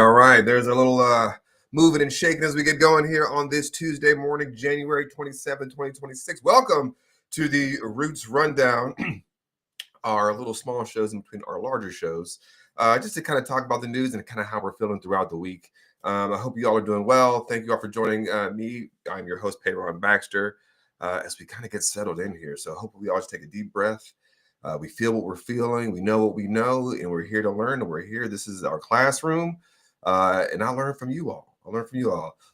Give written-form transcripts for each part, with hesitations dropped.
All right. There's a little moving and shaking as we get going here on this Tuesday morning, January 27, 2026. Welcome to the Roots Rundown, our little small shows in between our larger shows, just to kind of talk about the news and kind of how we're feeling throughout the week. I hope you all are doing well. Thank you all for joining me. I'm your host, Payron Baxter, as we kind of get settled in here. So hopefully we all just take a deep breath. We feel what we're feeling. We know what we know, and we're here to learn. And we're here. This is our classroom, and I learn from you all.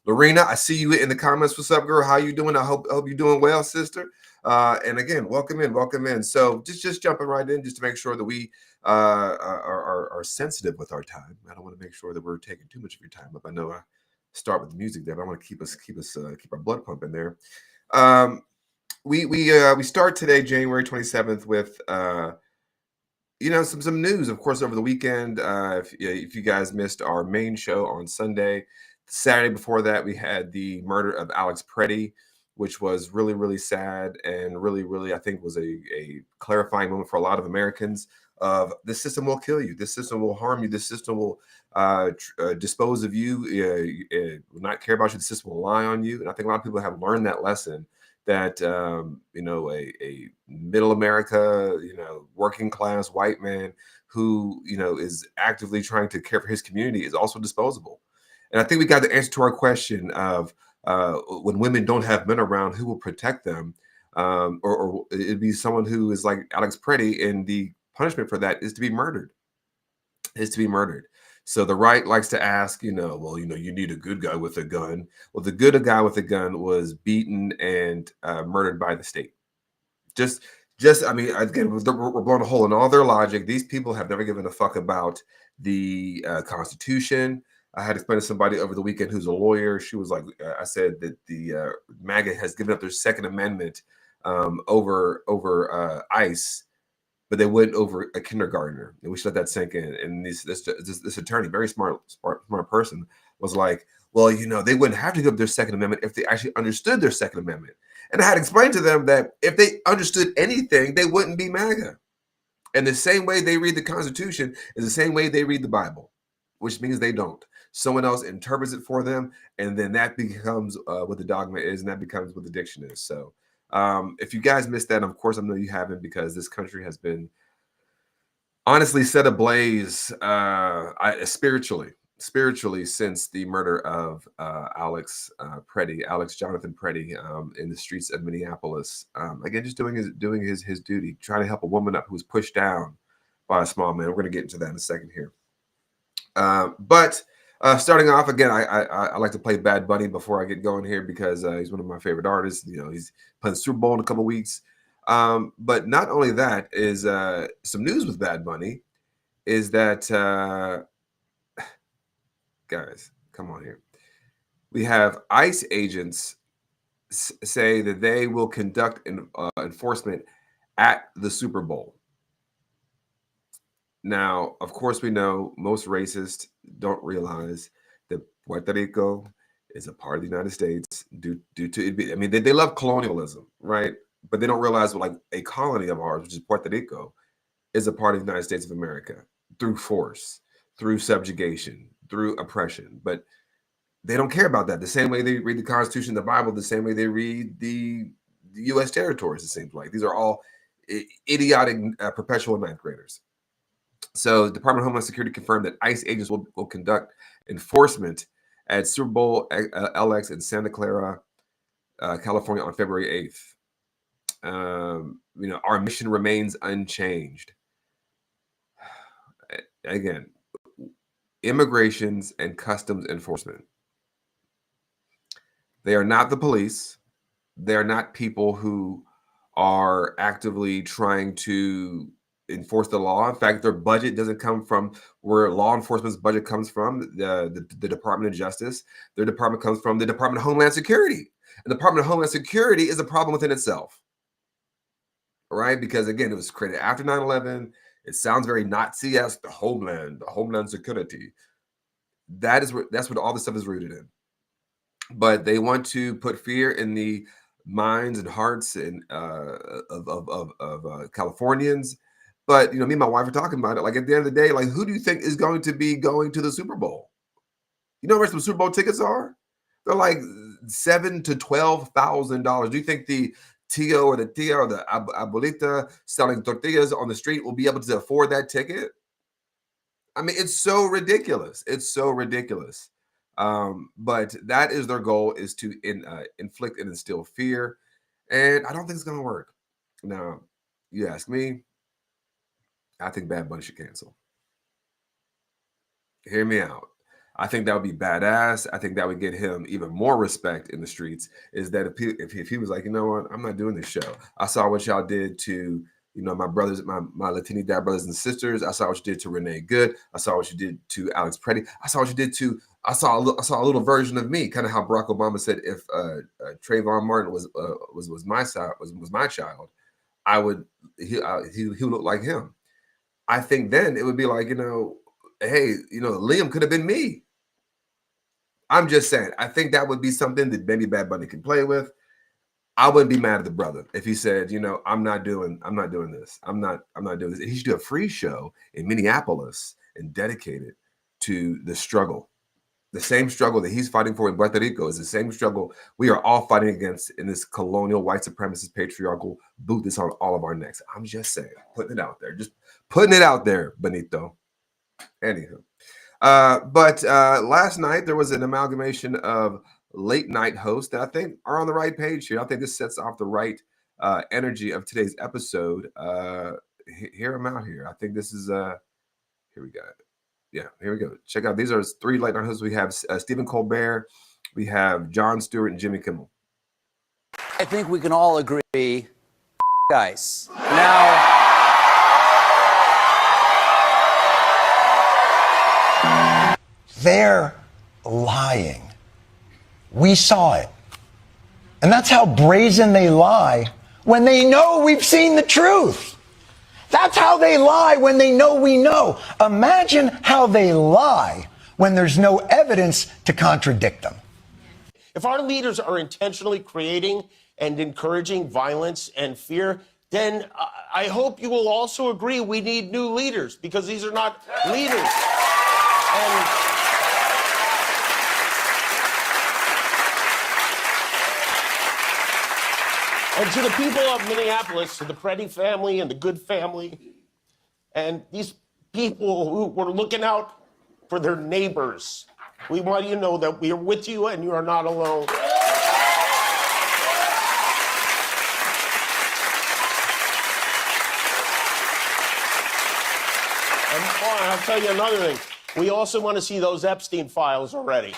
Lorena, I see you in the comments. What's up, girl? How you doing? I hope you're doing well, sister. And again, welcome in. So just jumping right in, just to make sure that we are sensitive with our time. I don't want to make sure that we're taking too much of your time up. I know I start with the music there, but I want to keep our blood pumping there. We start today, January 27th, with some news, of course, over the weekend. If you guys missed our main show on Sunday, Saturday before that, we had the murder of Alex Pretti, which was really, really sad and really, really, I think, was a clarifying moment for a lot of Americans. Of this system will kill you. This system will harm you. This system will dispose of you. Will not care about you. The system will lie on you. And I think a lot of people have learned that lesson. That a middle America, working class white man who is actively trying to care for his community is also disposable. And I think we got the answer to our question of when women don't have men around, who will protect them, or it'd be someone who is like Alex Pretti, and the punishment for that is to be murdered. So the right likes to ask, you need a good guy with a gun. Well, the good guy with a gun was beaten and murdered by the state. I mean, again, we're blowing a hole in all their logic. These people have never given a fuck about the Constitution. I had explained to somebody over the weekend who's a lawyer. She was like, I said that the MAGA has given up their Second Amendment over ICE, but they went over a kindergartner, and we should let that sink in. And this attorney, very smart person, was like, well, they wouldn't have to give up their Second Amendment if they actually understood their Second Amendment. And I had explained to them that if they understood anything, they wouldn't be MAGA. And the same way they read the Constitution is the same way they read the Bible, which means they don't. Someone else interprets it for them, and then that becomes what the dogma is, and that becomes what the diction is. So if you guys missed that, of course I know you haven't, because this country has been honestly set ablaze spiritually since the murder of Alex Jonathan Pretti, in the streets of Minneapolis. Again, just doing his duty, trying to help a woman up who was pushed down by a small man. We're going to get into that in a second here. But starting off again, I like to play Bad Bunny before I get going here, because he's one of my favorite artists. He's playing the Super Bowl in a couple weeks. But not only that, is some news with Bad Bunny is that guys, come on here. We have ICE agents say that they will conduct enforcement at the Super Bowl. Now, of course, we know most racists don't realize that Puerto Rico is a part of the United States due to it. I mean, they love colonialism, right? But they don't realize like a colony of ours, which is Puerto Rico, is a part of the United States of America through force, through subjugation, through oppression. But they don't care about that. The same way they read the Constitution, the Bible, the same way they read the U.S. territories, it seems like. These are all idiotic perpetual ninth graders. So the Department of Homeland Security confirmed that ICE agents will conduct enforcement at Super Bowl LX in Santa Clara, California on February 8th. Our mission remains unchanged. Again, immigrations and customs enforcement. They are not the police. They are not people who are actively trying to enforce the law. In fact, their budget doesn't come from where law enforcement's budget comes from, the Department of Justice. Their department comes from the Department of Homeland Security. And the Department of Homeland Security is a problem within itself. All right? Because again, it was created after 9/11. It sounds very Nazi-esque, the Homeland Security. That's what all this stuff is rooted in. But they want to put fear in the minds and hearts and of Californians. But me and my wife are talking about it. Like at the end of the day, like who do you think is going to be going to the Super Bowl? You know how much some Super Bowl tickets are? They're like $7,000 to $12,000. Do you think the Tio or the Tia or the abuelita selling tortillas on the street will be able to afford that ticket? I mean, it's so ridiculous. It's so ridiculous. But that is their goal, is to inflict and instill fear. And I don't think it's going to work. Now, you ask me, I think Bad Bunny should cancel. Hear me out. I think that would be badass. I think that would get him even more respect in the streets, is that if he was like, you know what, I'm not doing this show. I saw what y'all did to, my brothers, my Latinidad brothers and sisters. I saw what you did to Renee Good. I saw what you did to Alex Pretti. I saw what you did to, I saw a little version of me, kind of how Barack Obama said if Trayvon Martin was my child, he would look like him. I think then it would be like, hey, Liam could have been me. I'm just saying, I think that would be something that maybe Bad Bunny can play with. I wouldn't be mad at the brother if he said, I'm not doing this. I'm not doing this. He should do a free show in Minneapolis and dedicate it to the struggle. The same struggle that he's fighting for in Puerto Rico is the same struggle we are all fighting against in this colonial, white supremacist, patriarchal boot that's on all of our necks. I'm just saying, putting it out there. Just putting it out there, Benito. Anywho. But last night there was an amalgamation of late night hosts that I think are on the right page here. I think this sets off the right energy of today's episode. Hear them out here. I think this is here we go. Yeah, here we go. Check out. These are 3 late night hosts. We have Stephen Colbert, we have Jon Stewart, and Jimmy Kimmel. I think we can all agree, guys. Now, their lying. We saw it. And that's how brazen they lie when they know we've seen the truth. That's how they lie when they know we know. Imagine how they lie when there's no evidence to contradict them. If our leaders are intentionally creating and encouraging violence and fear, then I hope you will also agree we need new leaders, because these are not leaders. And to the people of Minneapolis, to the Pretti family and the Good family, and these people who were looking out for their neighbors, we want you to know that we are with you and you are not alone. And I'll tell you another thing. We also want to see those Epstein files already.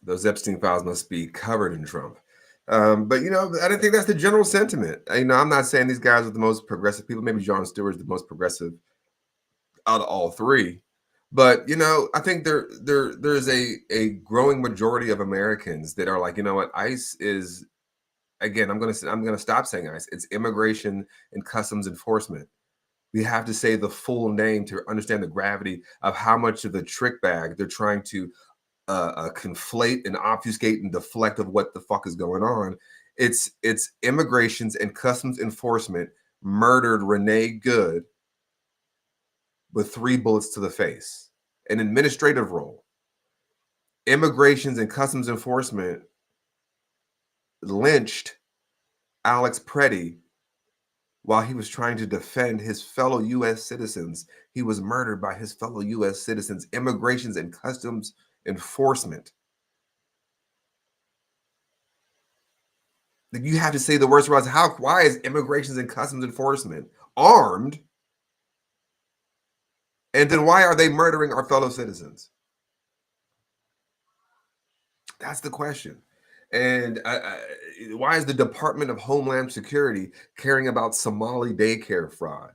Those Epstein files must be covered in Trump. But, you know, I don't think that's the general sentiment. You know, I'm not saying these guys are the most progressive people. Maybe Jon Stewart is the most progressive out of all three. But, you know, I think there's a growing majority of Americans that are like, you know what, ICE is, again, I'm gonna stop saying ICE. It's Immigration and Customs Enforcement. We have to say the full name to understand the gravity of how much of the trick bag they're trying to conflate and obfuscate and deflect of what the fuck is going on. It's Immigrations and Customs Enforcement murdered Renee Good with 3 bullets to the face, an administrative role. Immigrations and Customs Enforcement lynched Alex Pretti while he was trying to defend his fellow U.S. citizens. He was murdered by his fellow U.S. citizens. Immigrations and Customs Enforcement. You have to say the words. Why is Immigrations and Customs Enforcement armed? And then why are they murdering our fellow citizens? That's the question. And why is the Department of Homeland Security caring about Somali daycare fraud?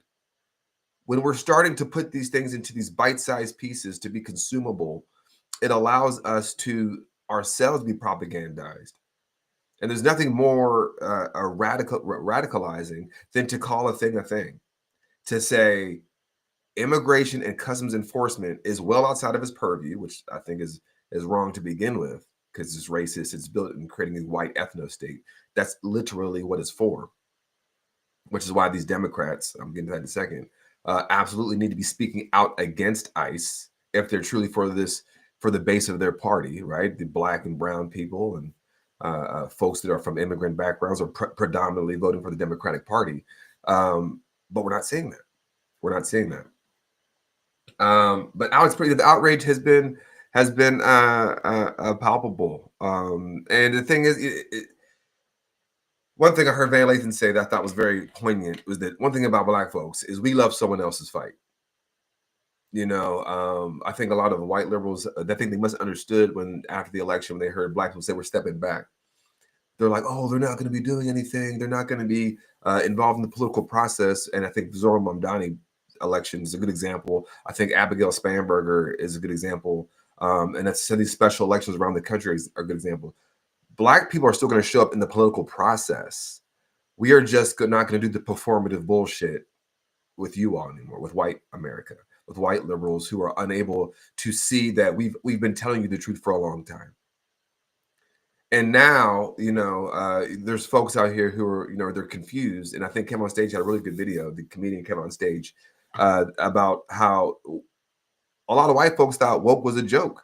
When we're starting to put these things into these bite-sized pieces to be consumable, it allows us to ourselves be propagandized. And there's nothing more radicalizing than to call a thing, to say Immigration and Customs Enforcement is well outside of his purview, which I think is wrong to begin with, because it's racist. It's built in creating a white ethno state. That's literally what it's for, which is why these Democrats, I'm getting to that in a second, absolutely need to be speaking out against ICE if they're truly for the base of their party, right? The Black and brown people and folks that are from immigrant backgrounds are predominantly voting for the Democratic Party. But we're not seeing that. We're not seeing that. But Alex Pretti, the outrage has been palpable. And the thing is, one thing I heard Van Lathan say that I thought was very poignant was that one thing about Black folks is we love someone else's fight. You know, I think a lot of white liberals, I think they must have understood when after the election, when they heard Black people say we're stepping back, they're like, oh, they're not going to be doing anything. They're not going to be involved in the political process. And I think Zohran Mamdani election is a good example. I think Abigail Spanberger is a good example. And that's some of these special elections around the country are a good example. Black people are still going to show up in the political process. We are just not going to do the performative bullshit with you all anymore, with white America, with white liberals who are unable to see that we've been telling you the truth for a long time. And now, you know, there's folks out here who are, you know, they're confused. And I think Kevin on Stage had a really good video, the comedian Kevin on Stage, about how a lot of white folks thought woke was a joke.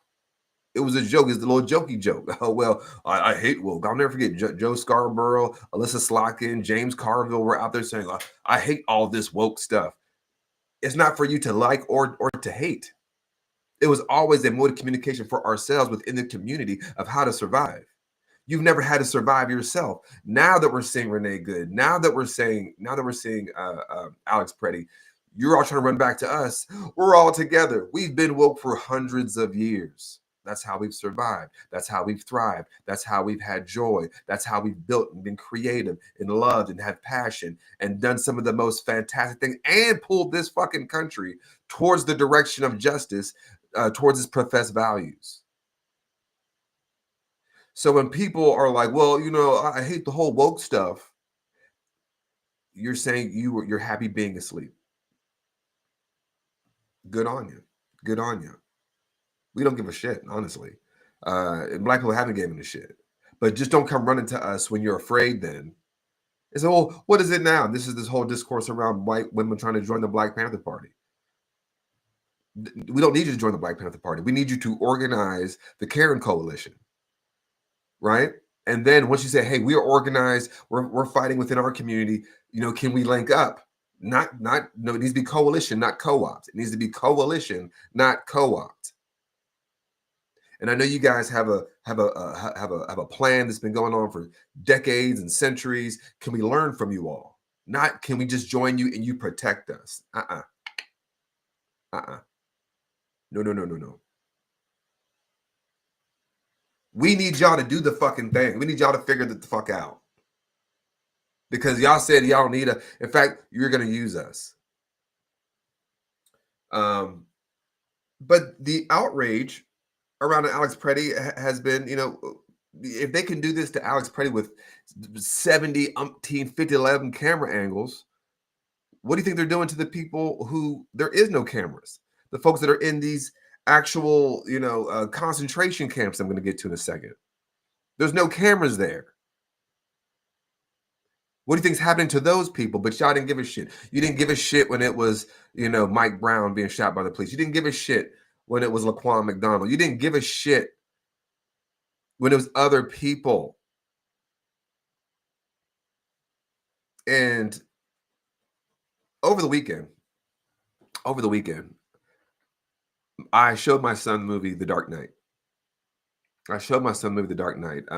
It was a joke. It's the little jokey joke. Oh, well, I hate woke. I'll never forget Joe Scarborough, Alyssa Slotkin, James Carville were out there saying, I hate all this woke stuff. It's not for you to like or to hate. It was always a mode of communication for ourselves within the community of how to survive. You've never had to survive yourself. Now that we're seeing Renee Good, now that we're seeing Alex Pretti, you're all trying to run back to us. We're all together. We've been woke for hundreds of years. That's how we've survived. That's how we've thrived. That's how we've had joy. That's how we've built and been creative and loved and had passion and done some of the most fantastic things and pulled this fucking country towards the direction of justice towards his professed values. So when people are like, well, you know, I hate the whole woke stuff, you're saying you're happy being asleep. Good on you. Good on you. We don't give a shit, honestly. And black people haven't given a shit. But just don't come running to us when you're afraid then. And so, well, what is it now? This is this whole discourse around white women trying to join the Black Panther Party. We don't need you to join the Black Panther Party. We need you to organize the Karen Coalition, right? And then once you say, hey, we are organized, we're fighting within our community, you know, can we link up? No, it needs to be coalition, not co-opt. It needs to be coalition, not co-opt. And I know you guys have a plan that's been going on for decades and centuries. Can we learn from you all? Not can we just join you and you protect us? No. We need y'all to do the fucking thing. We need y'all to figure the fuck out. Because y'all said y'all need a, in fact, you're going to use us. But the outrage around Alex Pretti has been, you know, if they can do this to Alex Pretti with 70, 50, 11 camera angles, what do you think they're doing to the people who there is no cameras? The folks that are in these actual, you know, concentration camps I'm going to get to in a second. There's no cameras there. What do you think is happening to those people? But y'all didn't give a shit. You didn't give a shit when it was, you know, Mike Brown being shot by the police. You didn't give a shit when it was Laquan McDonald. You didn't give a shit when it was other people. And over the weekend, I showed my son the movie The Dark Knight.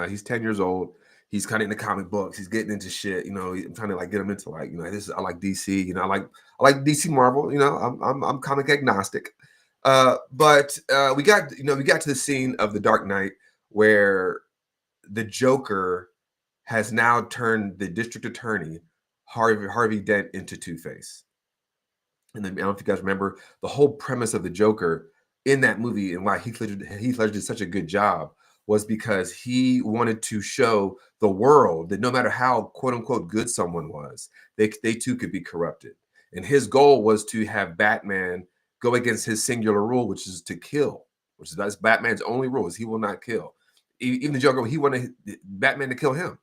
He's 10 years old. He's kind of into comic books. He's getting into shit. You know, I'm trying to like get him into like, you know, I like DC. You know, I like DC Marvel. You know, I'm comic agnostic. But we got to the scene of The Dark Knight where the Joker has now turned the district attorney Harvey Dent into Two-Face. And then, I don't know if you guys remember the whole premise of the Joker in that movie and why Heath Ledger did such a good job was because he wanted to show the world that no matter how quote unquote good someone was, they too could be corrupted. And his goal was to have Batman go against his singular rule, which is to kill, that's Batman's only rule is he will not kill. Even the Joker, he wanted Batman to kill him.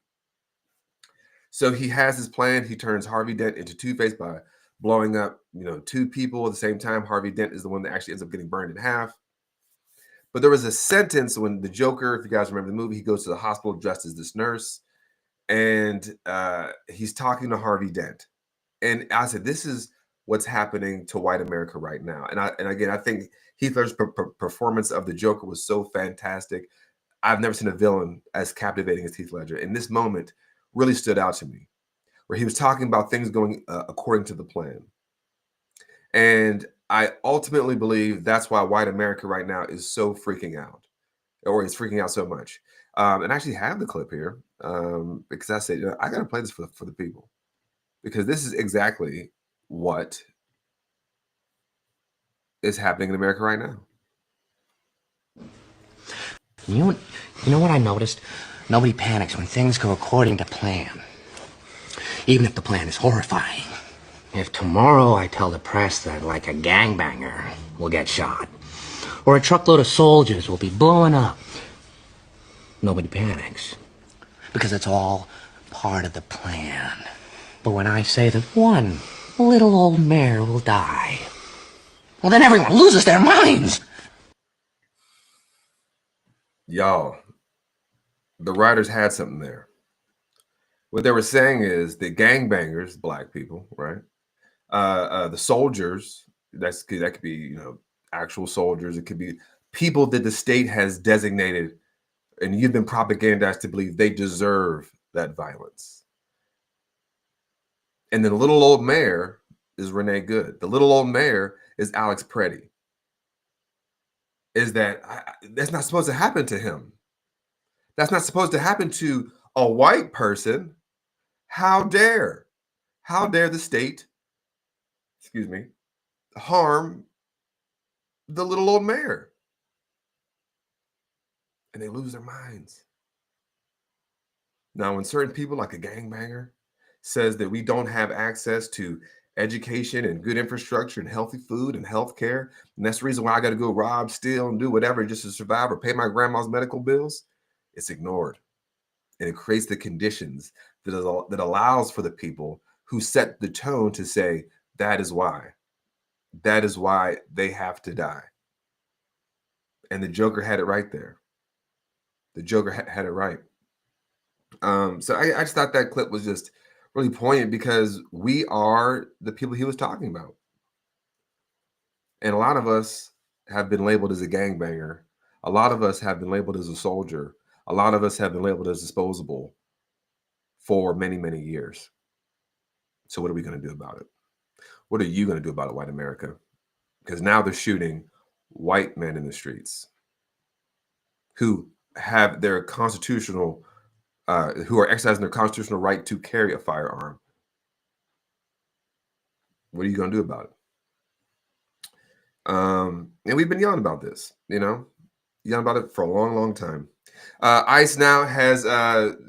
So he has his plan. He turns Harvey Dent into Two-Face by blowing up, you know, two people at the same time. Harvey Dent is the one that actually ends up getting burned in half. But there was a sentence when the Joker, if you guys remember the movie, he goes to the hospital dressed as this nurse, and he's talking to Harvey Dent. And I said, this is what's happening to white America right now. And again, I think Heath Ledger's performance of the Joker was so fantastic. I've never seen a villain as captivating as Heath Ledger. And this moment really stood out to me, where he was talking about things going according to the plan. And I ultimately believe that's why white America right now is so freaking out, or is freaking out so much. And I actually have the clip here because I said, you know, I got to play this for the people, because this is exactly what is happening in America right now. You know what I noticed? Nobody panics when things go according to plan. Even if the plan is horrifying. If tomorrow I tell the press that, like, a gangbanger will get shot, or a truckload of soldiers will be blown up, nobody panics. Because it's all part of the plan. But when I say that one little old mare will die, well, then everyone loses their minds. Y'all, the writers had something there. What they were saying is that gangbangers, black people, right? The soldiers, that could be, you know, actual soldiers. It could be people that the state has designated, and you've been propagandized to believe they deserve that violence. And then the little old mayor is Renee Good. The little old mayor is Alex Pretti. Is that that's not supposed to happen to him? That's not supposed to happen to a white person. How dare? How dare the state, harm the little old mayor. And they lose their minds. Now, when certain people like a gangbanger says that we don't have access to education and good infrastructure and healthy food and health care, and that's the reason why I got to go rob, steal, and do whatever just to survive or pay my grandma's medical bills, it's ignored. And it creates the conditions that allows for the people who set the tone to say, that is why. That is why they have to die. And the Joker had it right there. The Joker had it right. So I just thought that clip was just really poignant because we are the people he was talking about. And a lot of us have been labeled as a gangbanger. A lot of us have been labeled as a soldier. A lot of us have been labeled as disposable for many, many years. So what are we going to do about it? What are you going to do about it, white America? Because now they're shooting white men in the streets who have their constitutional, who are exercising their constitutional right to carry a firearm. What are you going to do about it? And we've been yelling about this, yelling about it for a long, long time. ICE now has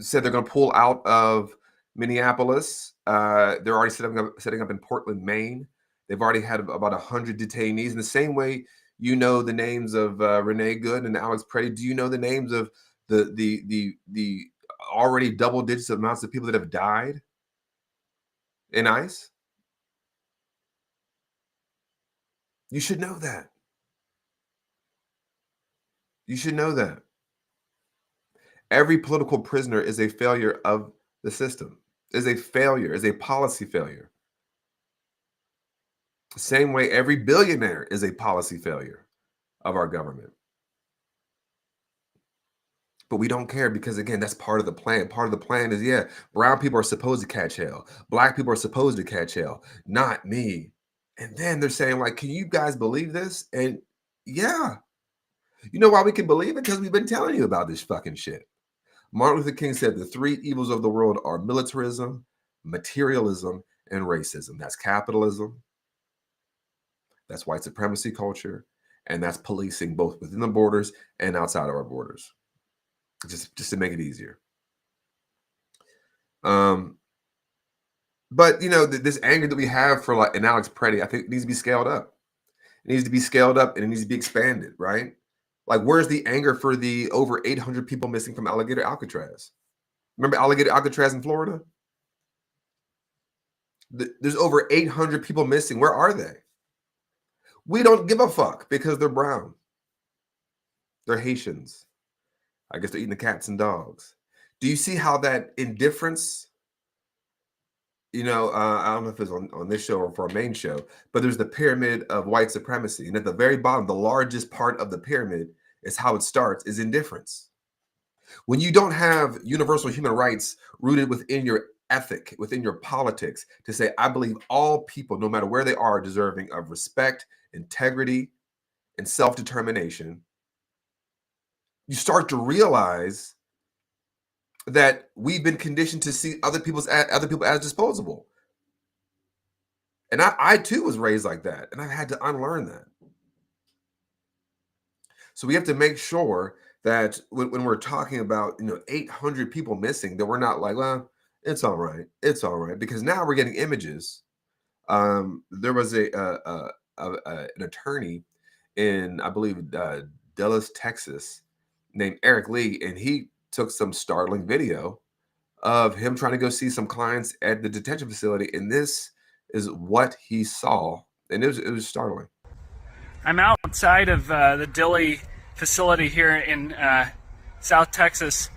said they're going to pull out of Minneapolis. They're already setting up in Portland, Maine. They've already had about 100 detainees. In the same way, you know the names of Renee Good and Alex Pretti. Do you know the names of the already double digits amounts of people that have died in ICE? You should know that. You should know that. Every political prisoner is a failure of the system, is a failure, is a policy failure. The same way every billionaire is a policy failure of our government. But we don't care because, again, that's part of the plan. Part of the plan is, yeah, brown people are supposed to catch hell. Black people are supposed to catch hell, not me. And then they're saying, like, can you guys believe this? And yeah. You know why we can believe it? Because we've been telling you about this fucking shit. Martin Luther King said the three evils of the world are militarism, materialism, and racism. That's capitalism. That's white supremacy culture. And that's policing both within the borders and outside of our borders. Just to make it easier. But, this anger that we have for an Alex Pretti, I think it needs to be scaled up. It needs to be scaled up and it needs to be expanded, right? Like, where's the anger for the over 800 people missing from Alligator Alcatraz? Remember Alligator Alcatraz in Florida? There's over 800 people missing. Where are they? We don't give a fuck because they're brown. They're Haitians. I guess they're eating the cats and dogs. Do you see how that indifference, I don't know if it's on this show or for our main show, but there's the pyramid of white supremacy. And at the very bottom, the largest part of the pyramid is how it starts, is indifference. When you don't have universal human rights rooted within your ethic, within your politics, to say, I believe all people, no matter where they are deserving of respect, integrity, and self-determination, you start to realize that we've been conditioned to see other people as disposable. And I too was raised like that, and I've had to unlearn that. So we have to make sure that when we're talking about 800 people missing, that we're not like, well, it's all right, because now we're getting images. There was an attorney in, I believe, Dallas, Texas, named Eric Lee, and he took some startling video of him trying to go see some clients at the detention facility, and this is what he saw, and it was startling. I'm outside of the Dilley facility here in South Texas.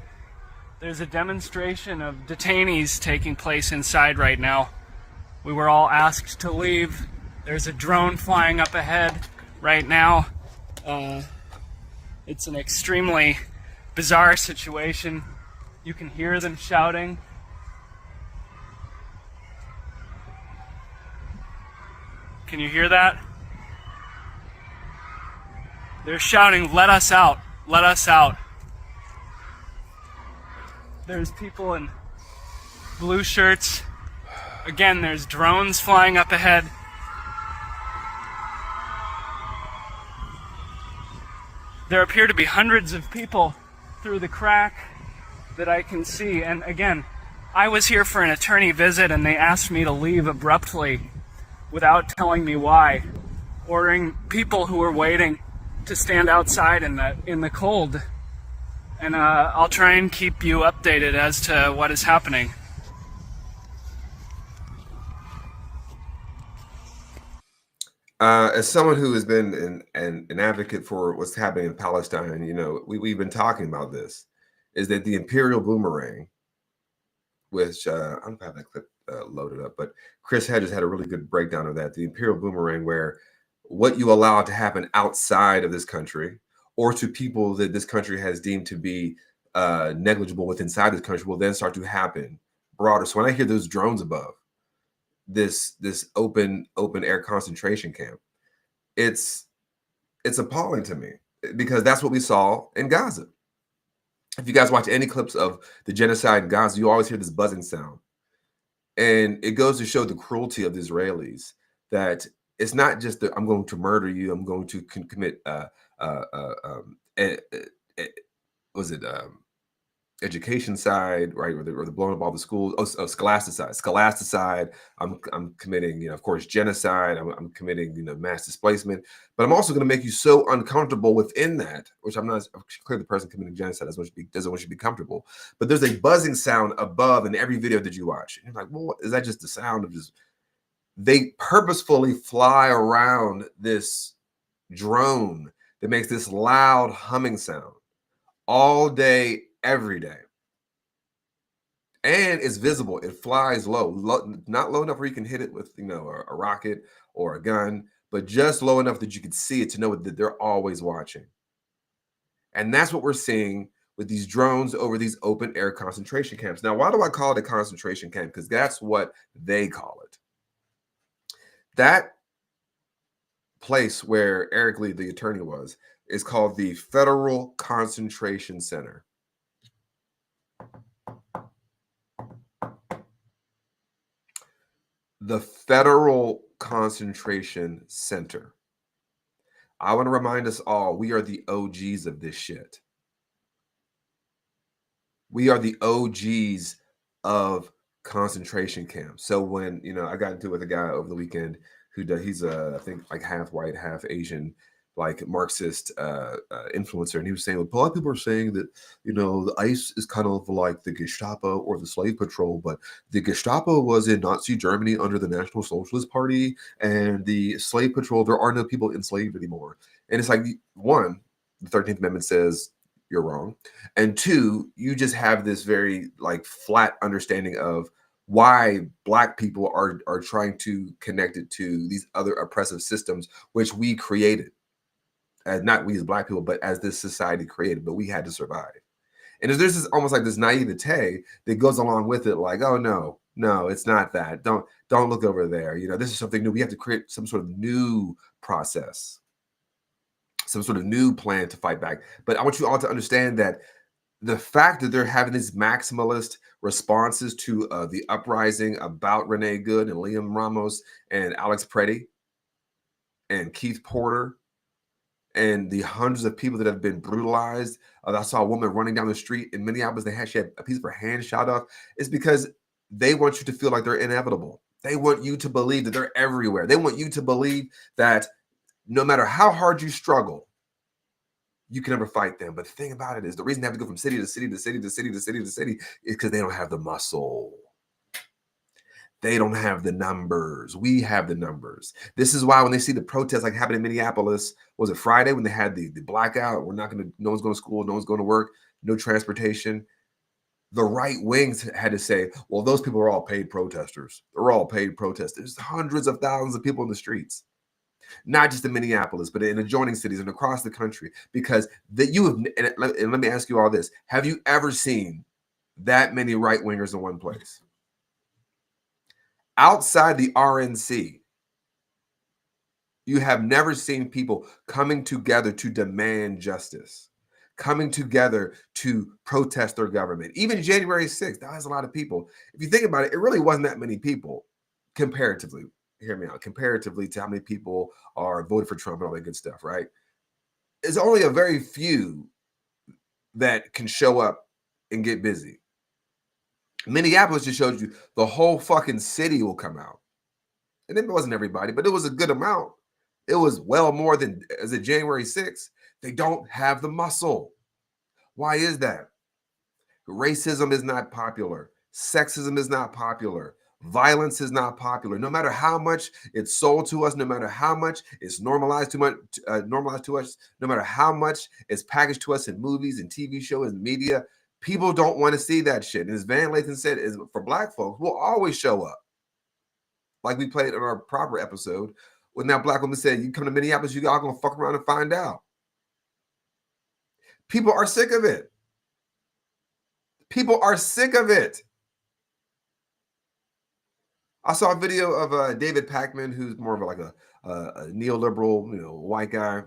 There's a demonstration of detainees taking place inside right now. We were all asked to leave. There's a drone flying up ahead right now. It's an extremely bizarre situation. You can hear them shouting. Can you hear that? They're shouting, "Let us out, let us out." There's people in blue shirts. Again, there's drones flying up ahead. There appear to be hundreds of people through the crack that I can see. And again, I was here for an attorney visit and they asked me to leave abruptly without telling me why, ordering people who were waiting to stand outside in the cold. And I'll try and keep you updated as to what is happening. As someone who has been an advocate for what's happening in Palestine, you know, we've been talking about this, is that the imperial boomerang, which I don't have that clip loaded up, but Chris Hedges had a really good breakdown of that. The imperial boomerang, where what you allow to happen outside of this country or to people that this country has deemed to be negligible with inside this country will then start to happen broader. So when I hear those drones above, this open air concentration camp, it's appalling to me, because that's what we saw in Gaza. If you guys watch any clips of the genocide in Gaza, you always hear this buzzing sound, and it goes to show the cruelty of the Israelis, that it's not just that I'm going to murder you, I'm going to commit education side, right, or the blowing up all the schools. Scholasticide. I'm committing, you know, of course, genocide. I'm committing, you know, mass displacement. But I'm also going to make you so uncomfortable within that, which I'm not clear the person committing genocide doesn't want you to be comfortable. But there's a buzzing sound above in every video that you watch. And you're like, well, is that just the sound of just? They purposefully fly around this drone that makes this loud humming sound all day, every day. And it's visible. It flies low, not low enough where you can hit it with, you know, a rocket or a gun, but just low enough that you can see it to know that they're always watching. And that's what we're seeing with these drones over these open air concentration camps. Now, why do I call it a concentration camp? Because that's what they call it. That place where Eric Lee, the attorney, was, is called the Federal Concentration Center. The Federal Concentration Center. I want to remind us all, we are the OGs of this shit. We are the OGs of concentration camps. So when, you know, I got into it with a guy over the weekend he's I think like half white, half Asian, like Marxist influencer, and he was saying, well, a lot of people are saying that, you know, the ICE is kind of like the Gestapo or the slave patrol, but the Gestapo was in Nazi Germany under the National Socialist Party, and the slave patrol, there are no people enslaved anymore. And it's like, one, the 13th Amendment says you're wrong, and two, you just have this very like flat understanding of why Black people are trying to connect it to these other oppressive systems, which we created. Not we as Black people, but as this society created, but we had to survive. And there's this almost like this naivete that goes along with it, like, oh no, it's not that. Don't look over there. You know, this is something new. We have to create some sort of new process, some sort of new plan to fight back. But I want you all to understand that the fact that they're having these maximalist responses to the uprising about Renee Good and Liam Ramos and Alex Pretti and Keith Porter and the hundreds of people that have been brutalized. I saw a woman running down the street in Minneapolis. She had a piece of her hand shot off. It's because they want you to feel like they're inevitable. They want you to believe that they're everywhere. They want you to believe that no matter how hard you struggle, you can never fight them. But the thing about it is, the reason they have to go from city to city to city to city to city to city is because they don't have the muscle. They don't have the numbers. We have the numbers. This is why when they see the protests like happened in Minneapolis, was it Friday when they had the blackout? No one's going to school, no one's going to work, no transportation. The right wings had to say, well, those people are all paid protesters. They're all paid protesters. There's hundreds of thousands of people in the streets. Not just in Minneapolis, but in adjoining cities and across the country, because that you have, and let me ask you all this. Have you ever seen that many right wingers in one place? Outside the RNC, you have never seen people coming together to demand justice, coming together to protest their government. Even January 6th, that was a lot of people. If you think about it, it really wasn't that many people comparatively. Hear me out, comparatively to how many people are voted for Trump and all that good stuff, right? it's only a very few that can show up and get busy. Minneapolis just showed you the whole fucking city will come out. And it wasn't everybody, but it was a good amount. It was well more than as of January 6th. They don't have the muscle. Why is that? Racism is not popular. Sexism is not popular. Violence is not popular. No matter how much it's sold to us, no matter how much it's normalized to us, no matter how much it's packaged to us in movies and TV shows and media, people don't want to see that shit. And as Van Lathan said, is for black folks, we'll always show up. Like we played in our proper episode, when that black woman said, "You come to Minneapolis, you all gonna fuck around and find out." People are sick of it. People are sick of it. I saw a video of David Pakman, who's more of like a neoliberal, white guy,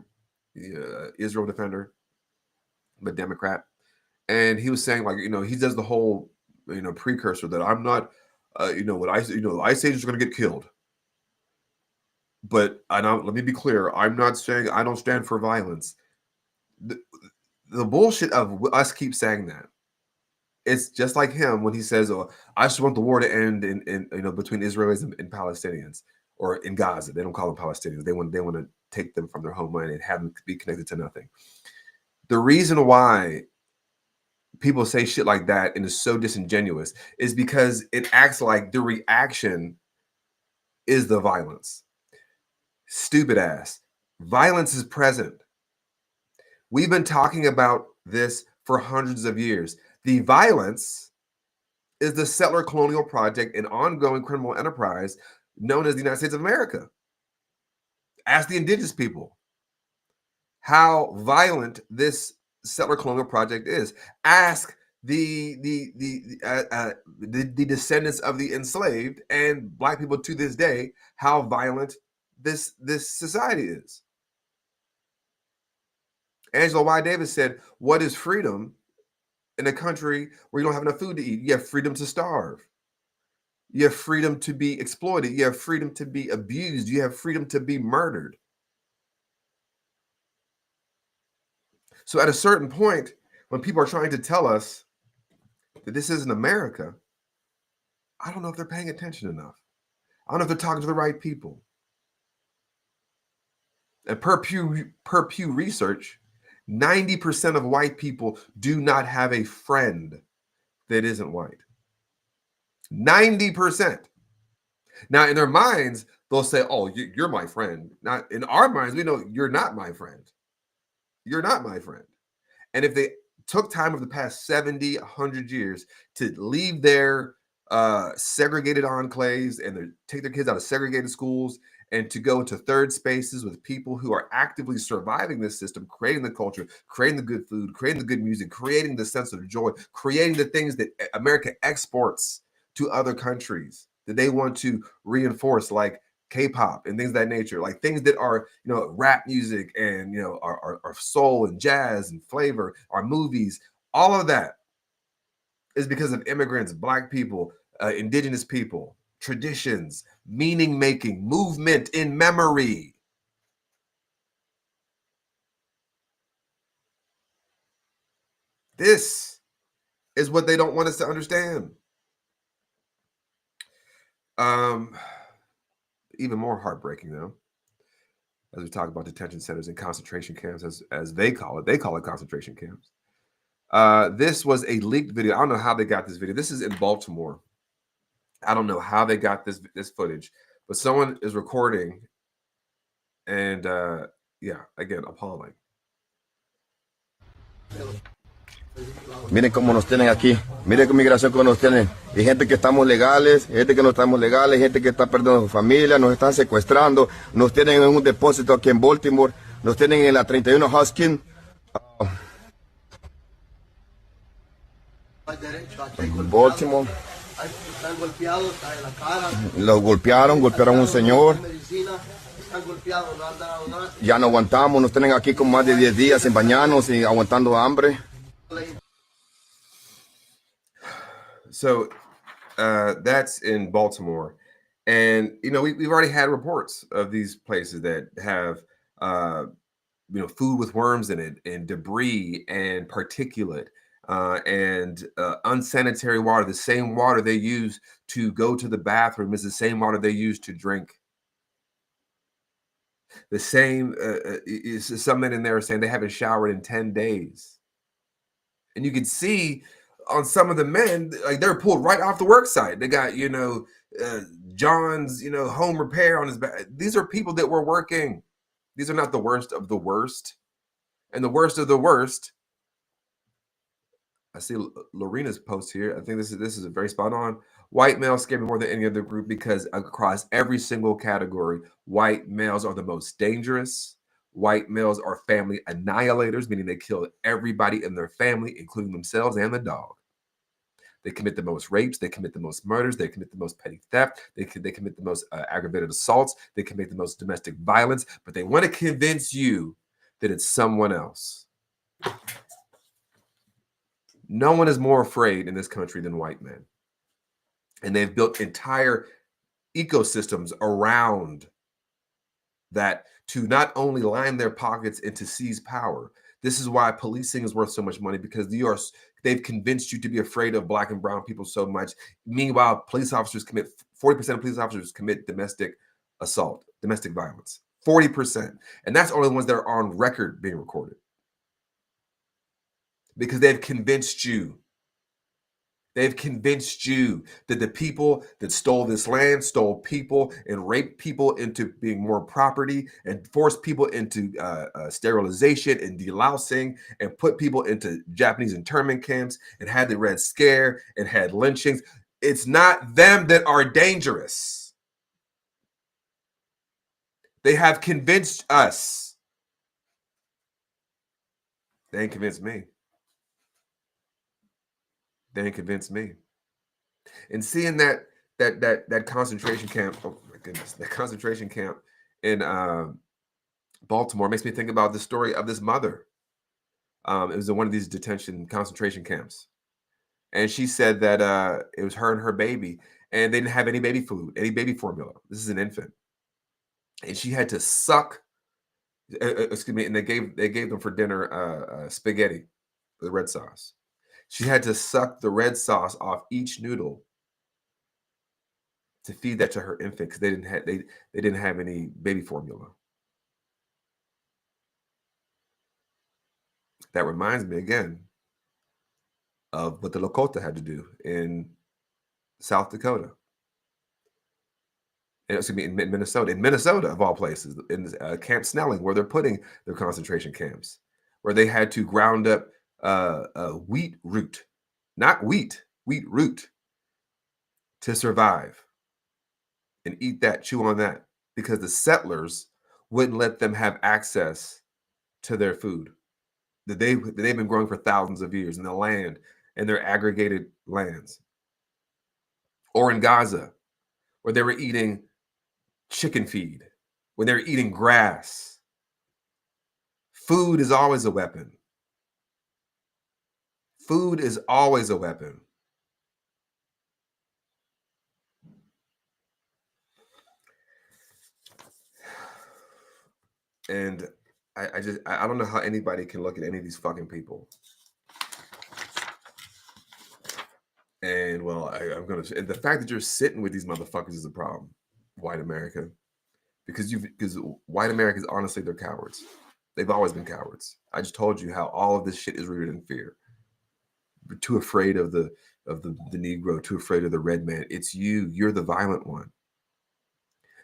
Israel defender, but Democrat. And he was saying, like, he does the whole, precursor that I'm not, what ICE agents are going to get killed. But let me be clear. I'm not saying I don't stand for violence. The bullshit of us keep saying that. It's just like him when he says, "Oh, I just want the war to end in between Israelis and Palestinians, or in Gaza." They don't call them Palestinians. They want to take them from their homeland and have them be connected to nothing. The reason why people say shit like that and is so disingenuous is because it acts like the reaction is the violence. Stupid ass. Violence is present. We've been talking about this for hundreds of years. The violence is the settler colonial project, an ongoing criminal enterprise known as the United States of America. Ask the indigenous people how violent this settler colonial project is. Ask the descendants of the enslaved and black people to this day how violent this society is. Angela Y. Davis said, "What is freedom in a country where you don't have enough food to eat? You have freedom to starve. You have freedom to be exploited. You have freedom to be abused. You have freedom to be murdered." So at a certain point, when people are trying to tell us that this isn't America, I don't know if they're paying attention enough. I don't know if they're talking to the right people. And per Pew Research, 90% of white people do not have a friend that isn't white. 90%. Now, in their minds, they'll say, "Oh, you're my friend." Not in our minds, we know you're not my friend. You're not my friend. And if they took time over the past 70, 100 years to leave their segregated enclaves and take their kids out of segregated schools and to go into third spaces with people who are actively surviving this system, creating the culture, creating the good food, creating the good music, creating the sense of joy, creating the things that America exports to other countries that they want to reinforce, like K-pop and things of that nature, like things that are, rap music and, our soul and jazz and flavor, our movies, all of that is because of immigrants, black people, indigenous people, traditions, meaning making, movement in memory. This is what they don't want us to understand. Even more heartbreaking, though, as we talk about detention centers and concentration camps, as they call it concentration camps. This was a leaked video. I don't know how they got this video. This is in Baltimore. I don't know how they got this footage, but someone is recording, and again, appalling. Miren cómo nos tienen aquí. Miren qué migración que nos tienen. Y gente que estamos legales, gente que no estamos legales, gente que está perdiendo su familia, nos están secuestrando, nos tienen en un depósito aquí en Baltimore, nos tienen en la 31 Huskin. Baltimore. Están golpeados en la cara. Los golpearon a un señor. Están golpeados, no han dado nada. Ya no aguantamos, nos tienen aquí con más de 10 días sin bañarnos y aguantando hambre. So that's in Baltimore. And, we've already had reports of these places that have, food with worms in it, and debris and particulate and unsanitary water. The same water they use to go to the bathroom is the same water they use to drink. The same, some men in there are saying they haven't showered in 10 days. And you can see on some of the men, like they're pulled right off the work site. They got, John's, home repair on his back. These are people that were working. These are not the worst of the worst. And the worst of the worst, I see Lorena's post here. I think this is a very spot on. White males scare me more than any other group because across every single category, white males are the most dangerous. White males are family annihilators, meaning they kill everybody in their family, including themselves and the dog. They commit the most rapes. They commit the most murders. They commit the most petty theft. They commit the most aggravated assaults. They commit the most domestic violence. But they want to convince you that it's someone else. No one is more afraid in this country than white men. And they've built entire ecosystems around that to not only line their pockets and to seize power. This is why policing is worth so much money, because they've convinced you to be afraid of black and brown people so much. Meanwhile, 40% of police officers commit domestic assault, domestic violence, 40%. And that's only the ones that are on record being recorded. Because they've convinced you. They've convinced you that the people that stole this land, stole people and raped people into being more property and forced people into sterilization and delousing and put people into Japanese internment camps and had the Red Scare and had lynchings. It's not them that are dangerous. They have convinced us. They ain't convinced me. They didn't convince me. And seeing that concentration camp, oh my goodness, that concentration camp in Baltimore makes me think about the story of this mother. It was in one of these detention concentration camps. And she said that it was her and her baby, and they didn't have any baby food, any baby formula. This is an infant. And she had to suck, and they gave them for dinner spaghetti with red sauce. She had to suck the red sauce off each noodle to feed that to her infant because they didn't have any baby formula. That reminds me again of what the Lakota had to do in South Dakota. And it's in Minnesota. In Minnesota, of all places, in Camp Snelling, where they're putting their concentration camps, where they had to ground up wheat root, not wheat root, to survive and eat that, chew on that, because the settlers wouldn't let them have access to their food that they've been growing for thousands of years in the land and their aggregated lands. Or in Gaza, where they were eating chicken feed, when they were eating grass. Food is always a weapon. Food is always a weapon. And I don't know how anybody can look at any of these fucking people. And well, and the fact that you're sitting with these motherfuckers is a problem, white America, because white America is honestly, they're cowards. They've always been cowards. I just told you how all of this shit is rooted in fear. We're too afraid of the Negro, too afraid of the red man. It's you. You're the violent one.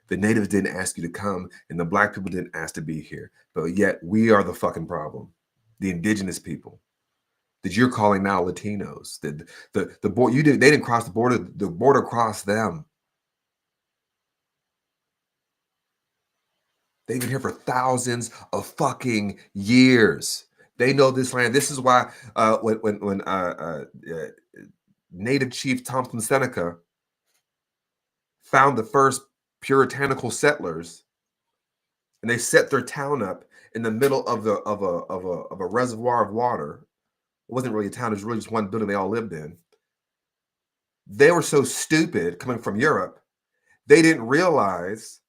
The natives didn't ask you to come, and the black people didn't ask to be here. But yet we are the fucking problem. The indigenous people that you're calling now Latinos. The border, they didn't cross the border. The border crossed them. They've been here for thousands of fucking years. They know this land. This is why when Native Chief Thompson Seneca found the first puritanical settlers, and they set their town up in the middle of a reservoir of water. It wasn't really a town; it was really just one building they all lived in. They were so stupid coming from Europe, they didn't realize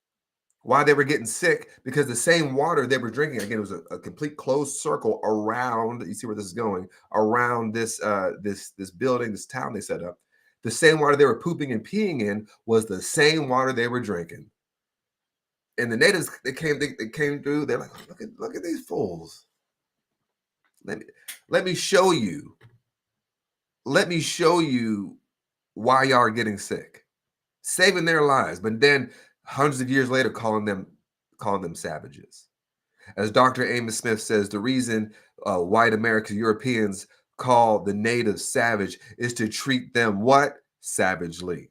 why they were getting sick, because the same water they were drinking, again, it was a complete closed circle around, you see where this is going, around this this building, this town they set up. The same water they were pooping and peeing in was the same water they were drinking. And the natives, they came through, they're like, look at these fools. Let me show you. Let me show you why y'all are getting sick. Saving their lives, but then hundreds of years later calling them savages. As Dr. Amos Smith says, the reason white American Europeans call the natives savage is to treat them what? Savagely.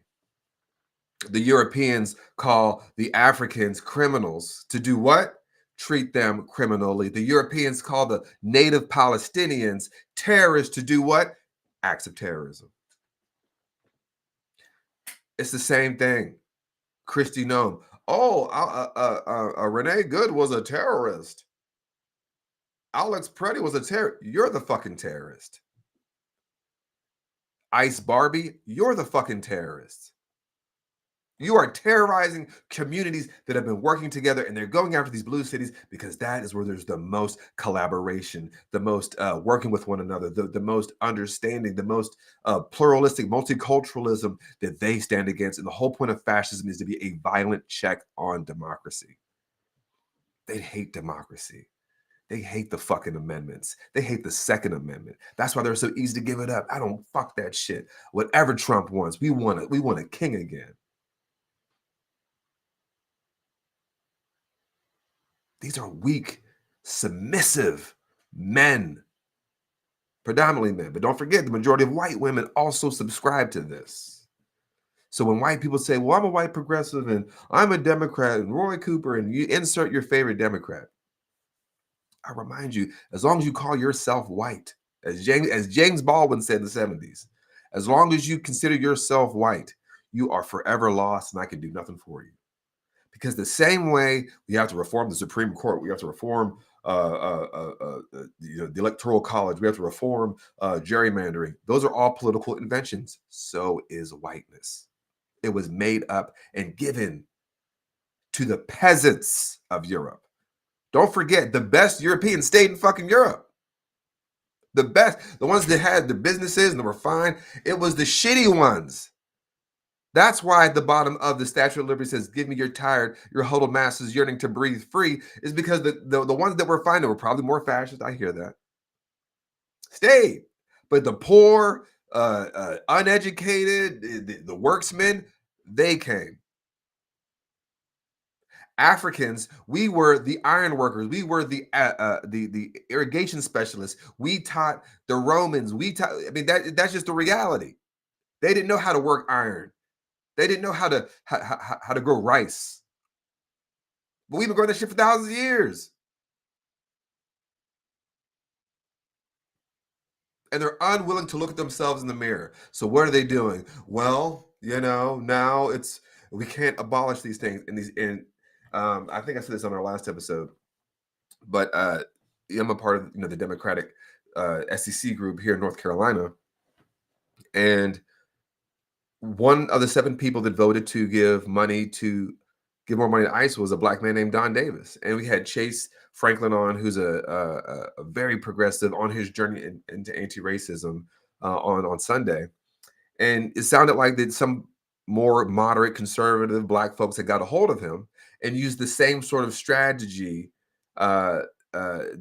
The Europeans call the Africans criminals to do what? Treat them criminally. The Europeans call the native Palestinians terrorists to do what? Acts of terrorism. It's the same thing. Kristi Noem. Oh, Renee Good was a terrorist. Alex Pretti was a terrorist. You're the fucking terrorist. ICE Barbie, you're the fucking terrorist. You are terrorizing communities that have been working together, and they're going after these blue cities because that is where there's the most collaboration, the most working with one another, the most understanding, the most pluralistic multiculturalism that they stand against. And the whole point of fascism is to be a violent check on democracy. They hate democracy. They hate the fucking amendments. They hate the Second Amendment. That's why they're so easy to give it up. I don't fuck that shit. Whatever Trump wants, we want a king again. These are weak, submissive men, predominantly men. But don't forget, the majority of white women also subscribe to this. So when white people say, well, I'm a white progressive and I'm a Democrat and Roy Cooper, and you insert your favorite Democrat, I remind you, as long as you call yourself white, as James Baldwin said in the 70s, as long as you consider yourself white, you are forever lost and I can do nothing for you. Because the same way we have to reform the Supreme Court, we have to reform the Electoral College, we have to reform gerrymandering. Those are all political inventions. So is whiteness. It was made up and given to the peasants of Europe. Don't forget, the best Europeans stayed in fucking Europe. The best, the ones that had the businesses and that were fine, it was the shitty ones. That's why at the bottom of the Statue of Liberty says, give me your tired, your huddled masses yearning to breathe free, is because the ones that were fine, that were probably more fascist, I hear that, stayed. But the poor, uneducated, the worksmen, they came. Africans, we were the iron workers. We were the irrigation specialists. We taught the Romans. I mean, that's just the reality. They didn't know how to work iron. They didn't know how to grow rice. But we've been growing that shit for thousands of years. And they're unwilling to look at themselves in the mirror. So what are they doing? Well, now we can't abolish these things. I think I said this on our last episode, but I'm a part of the Democratic SEC group here in North Carolina, and one of the 7 people that voted to give more money to ICE was a black man named Don Davis, and we had Chase Franklin on, who's a very progressive on his journey into anti-racism on Sunday, and it sounded like that some more moderate conservative black folks had got a hold of him and used the same sort of strategy to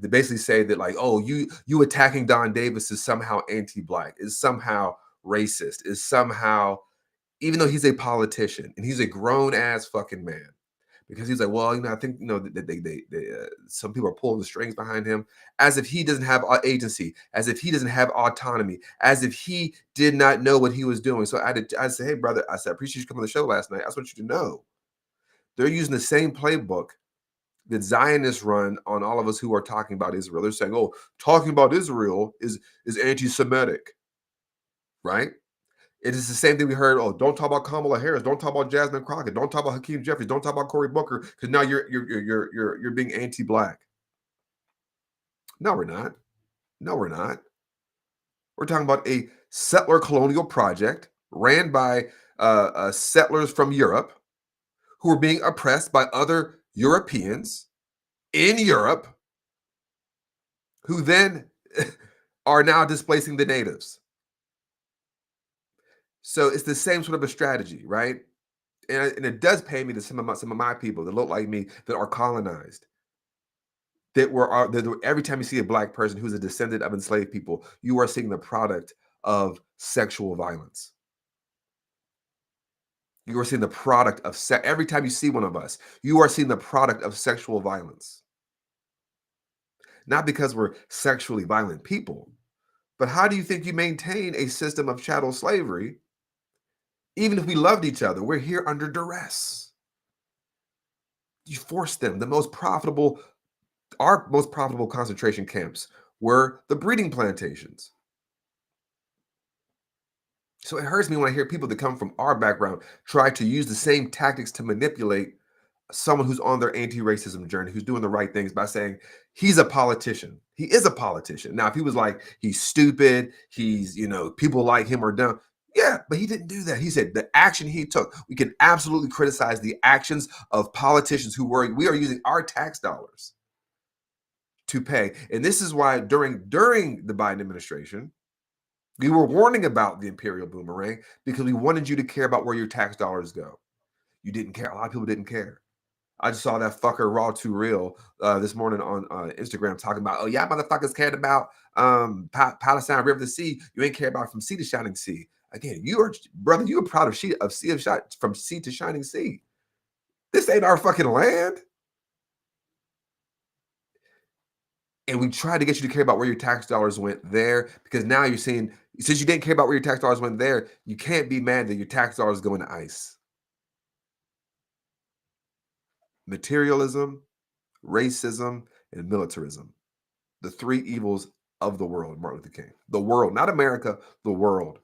basically say that, like, oh, you attacking Don Davis is somehow anti-black, is somehow racist, is somehow, even though he's a politician and he's a grown ass fucking man, because he's like, well, I think that some people are pulling the strings behind him, as if he doesn't have agency, as if he doesn't have autonomy, as if he did not know what he was doing. So I said, hey brother, I appreciate you coming on the show last night. I just want you to know they're using the same playbook that Zionists run on all of us who are talking about Israel. They're saying, oh, talking about Israel is anti-Semitic, right? It is the same thing we heard. Oh, don't talk about Kamala Harris. Don't talk about Jasmine Crockett. Don't talk about Hakeem Jeffries. Don't talk about Cory Booker, because now you're being anti-black. No, we're not. No, we're not. We're talking about a settler colonial project ran by settlers from Europe who were being oppressed by other Europeans in Europe who then are now displacing the natives. So it's the same sort of a strategy, right? And it does pay me to some of my people that look like me that are colonized. That every time you see a black person who's a descendant of enslaved people, you are seeing the product of sexual violence. You are seeing the product of every time you see one of us, you are seeing the product of sexual violence. Not because we're sexually violent people, but how do you think you maintain a system of chattel slavery? Even if we loved each other, we're here under duress. You force them. Our most profitable concentration camps were the breeding plantations. So it hurts me when I hear people that come from our background try to use the same tactics to manipulate someone who's on their anti-racism journey, who's doing the right things by saying he's a politician. He is a politician. Now, if he was like, he's stupid, he's, people like him are dumb. Yeah, but he didn't do that. He said the action he took, we can absolutely criticize the actions of politicians we are using our tax dollars to pay. And this is why during the Biden administration, we were warning about the imperial boomerang because we wanted you to care about where your tax dollars go. You didn't care. A lot of people didn't care. I just saw that fucker Raw Too Real this morning on Instagram talking about, oh, yeah, motherfuckers cared about Palestine River to Sea. You ain't care about from sea to shining sea. Again, you are proud of from sea to shining sea. This ain't our fucking land. And we tried to get you to care about where your tax dollars went there because now you're seeing, since you didn't care about where your tax dollars went there, you can't be mad that your tax dollars go into ICE. Materialism, racism, and militarism. The three evils of the world, Martin Luther King. The world, not America, the world.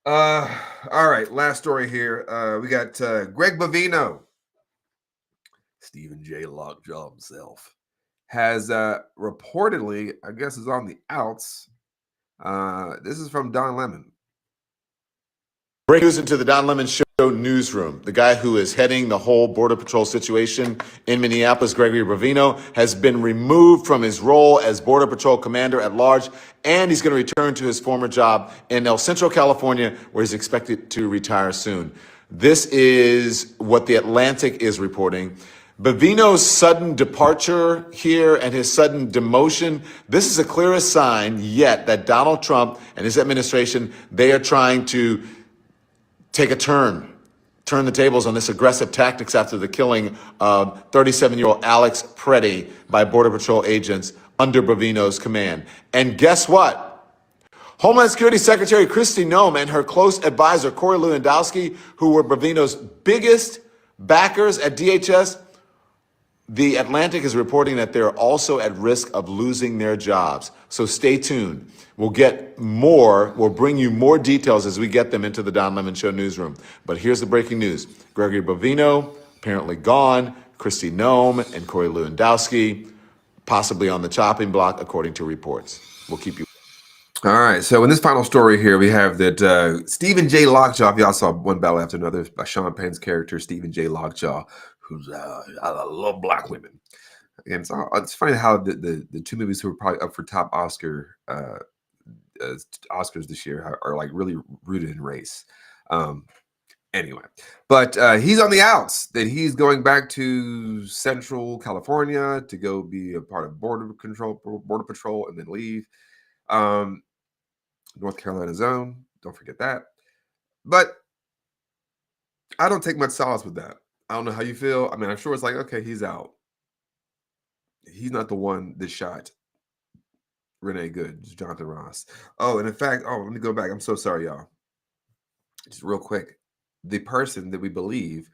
All right, last story here. We got Greg Bovino. Stephen J. Lockjaw himself has reportedly, I guess, is on the outs. This is from Don Lemon. Breaking news into the Don Lemon Show newsroom. The guy who is heading the whole Border Patrol situation in Minneapolis, Gregory Bovino, has been removed from his role as Border Patrol Commander at Large, and he's going to return to his former job in El Centro, California, where he's expected to retire soon. This is what The Atlantic is reporting. Bovino's sudden departure here and his sudden demotion, this is the clearest sign yet that Donald Trump and his administration, they are trying to take a turn the tables on this aggressive tactics after the killing of 37-year-old Alex Pretti by Border Patrol agents under Bovino's command. And guess what? Homeland Security Secretary Kristi Noem and her close advisor, Corey Lewandowski, who were Bovino's biggest backers at DHS, The Atlantic is reporting that they're also at risk of losing their jobs. So stay tuned. We'll bring you more details as we get them into the Don Lemon Show newsroom. But here's the breaking news. Gregory Bovino, apparently gone. Kristi Noem and Corey Lewandowski, possibly on the chopping block, according to reports. We'll keep you. All right. So in this final story here, we have that Stephen J. Lockjaw, if y'all saw One Battle After Another by Sean Penn's character, Stephen J. Lockjaw, who's I love black women. And it's funny how the two movies who are probably up for top Oscars this year are like really rooted in race. Anyway, but he's on the outs that he's going back to Central California to go be a part of Border Patrol, and then leave. North Carolina zone, don't forget that. But I don't take much solace with that. I don't know how you feel. I mean, I'm sure it's like, okay, he's out. He's not the one that shot Renee Good, it's Jonathan Ross. Oh, and in fact, let me go back. I'm so sorry, y'all. Just real quick. The person that we believe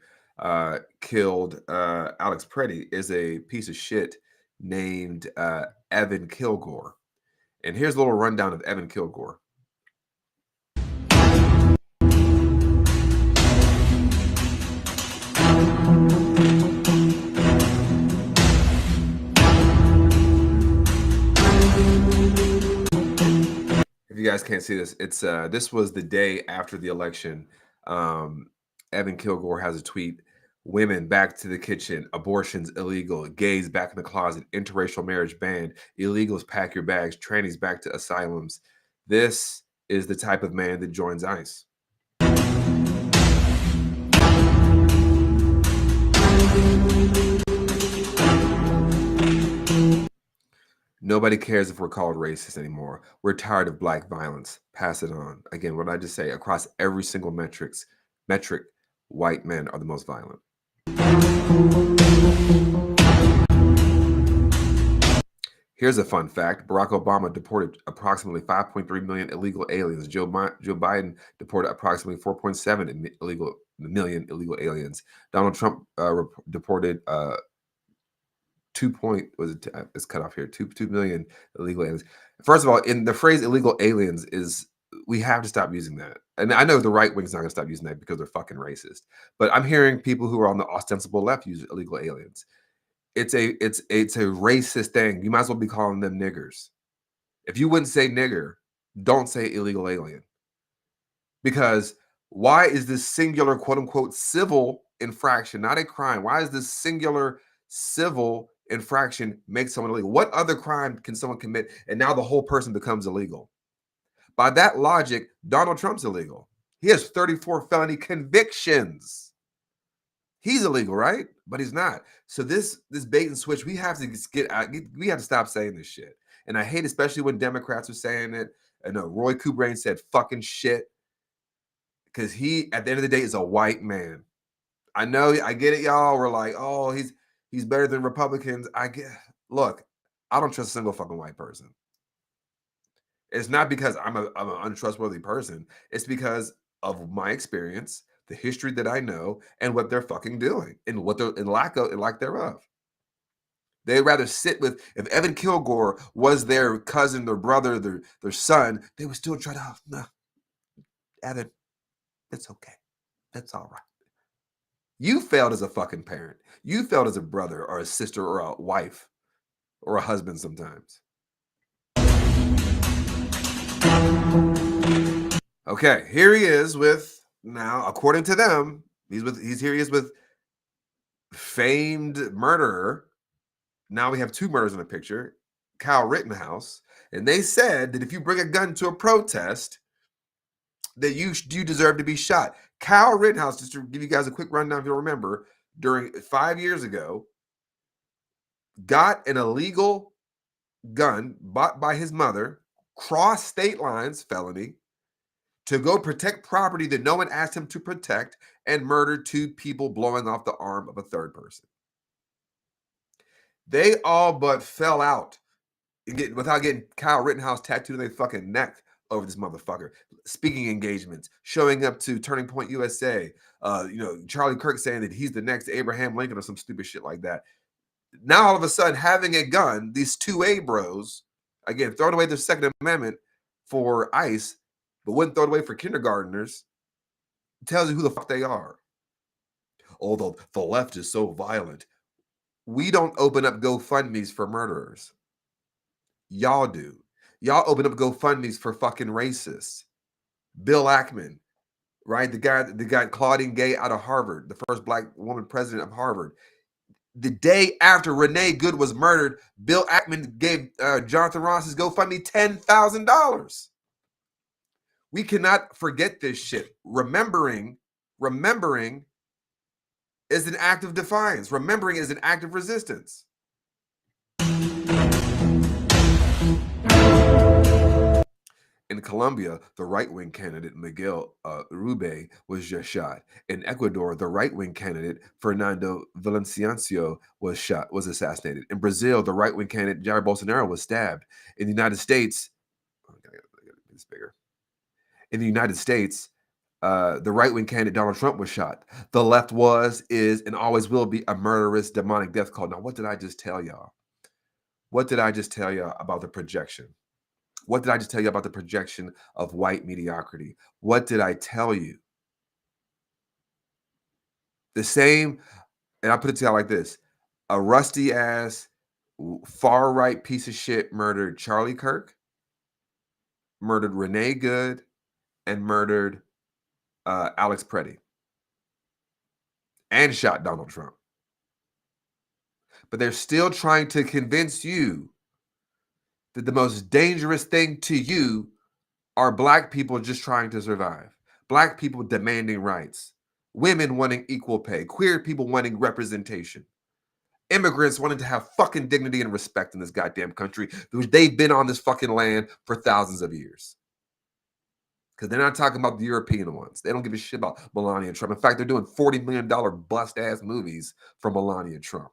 killed Alex Pretti is a piece of shit named Evan Kilgore. And here's a little rundown of Evan Kilgore. If you guys can't see this, this was the day after the election. Evan Kilgore has a tweet Women back to the kitchen, abortions illegal, gays back in the closet, interracial marriage banned, illegals pack your bags, trannies back to asylums. This is the type of man that joins ICE. Nobody cares if we're called racist anymore. We're tired of black violence. Pass it on. Again, what did I just say? Across every single metric, white men are the most violent. Here's a fun fact. Barack Obama deported approximately 5.3 million illegal aliens. Joe Biden deported approximately 4.7 million illegal aliens. Donald Trump deported 2 million illegal aliens. First of all, in the phrase illegal aliens we have to stop using that. And I know the right wing's not going to stop using that because they're fucking racist. But I'm hearing people who are on the ostensible left use illegal aliens. It's a racist thing. You might as well be calling them niggers. If you wouldn't say nigger, don't say illegal alien. Because why is this singular quote unquote civil infraction, not a crime? Why is this singular civil infraction make someone illegal? What other crime can someone commit and now the whole person becomes illegal? By that logic, Donald Trump's illegal. He has 34 felony convictions. He's illegal, right? But he's not. So this bait and switch, we have to we have to stop saying this shit. And I hate, especially when Democrats are saying it. I know Roy Coobrain said fucking shit because he, at the end of the day, is a white man. I know, I get it, y'all. We're like, oh, he's better than Republicans. Look, I don't trust a single fucking white person. It's not because I'm an untrustworthy person. It's because of my experience, the history that I know, and what they're fucking doing, and what they're in lack thereof. They'd rather sit with, if Evan Kilgore was their cousin, their brother, their son, they would still try to, no, Evan, it's okay. That's all right. You failed as a fucking parent. You failed as a brother or a sister or a wife or a husband sometimes. Okay, here he is with, now, according to them, he is with famed murderer. Now we have two murders in the picture, Kyle Rittenhouse. And they said that if you bring a gun to a protest, that you deserve to be shot. Kyle Rittenhouse, just to give you guys a quick rundown if you'll remember, during 5 years ago, got an illegal gun bought by his mother, crossed state lines, felony, to go protect property that no one asked him to protect, and murdered two people, blowing off the arm of a third person. They all but fell out without getting Kyle Rittenhouse tattooed on their fucking neck over this motherfucker. Speaking engagements, showing up to Turning Point USA, Charlie Kirk saying that he's the next Abraham Lincoln or some stupid shit like that. Now all of a sudden, having a gun, these 2A bros, again, throwing away their Second Amendment for ICE, but wouldn't throw it away for kindergartners, tells you who the fuck they are. Although the left is so violent. We don't open up GoFundMes for murderers. Y'all do. Y'all open up GoFundMes for fucking racists. Bill Ackman, right? The guy Claudine Gay out of Harvard, the first black woman president of Harvard. The day after Renee Good was murdered, Bill Ackman gave Jonathan Ross's GoFundMe $10,000. We cannot forget this shit. Remembering is an act of defiance. Remembering is an act of resistance. In Colombia, the right-wing candidate Miguel Uribe was just shot. In Ecuador, the right-wing candidate Fernando Villavicencio was assassinated. In Brazil, the right-wing candidate Jair Bolsonaro was stabbed. In the United States, it's bigger. In the United States, the right-wing candidate Donald Trump was shot. The left was, is, and always will be a murderous, demonic death cult. Now, what did I just tell y'all? What did I just tell y'all about the projection? What did I just tell you about the projection of white mediocrity? What did I tell you? The same, and I put it to you like this. A rusty-ass, far-right piece of shit murdered Charlie Kirk, murdered Renee Good, and murdered Alex Pretti. and shot Donald Trump. But they're still trying to convince you that the most dangerous thing to you are black people just trying to survive, black people demanding rights, women wanting equal pay, queer people wanting representation, immigrants wanting to have fucking dignity and respect in this goddamn country, which they've been on this fucking land for thousands of years. Because they're not talking about the European ones. They don't give a shit about Melania Trump. In fact, they're doing $40 million bust-ass movies for Melania Trump.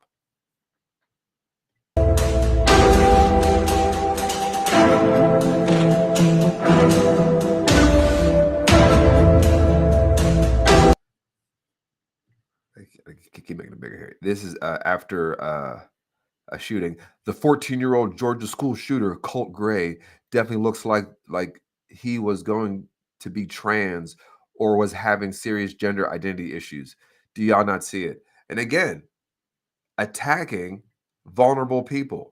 I keep making it bigger here. This is after a shooting. The 14-year-old Georgia school shooter, Colt Gray, definitely looks like he was going to be trans or was having serious gender identity issues. Do y'all not see it? And again, attacking vulnerable people.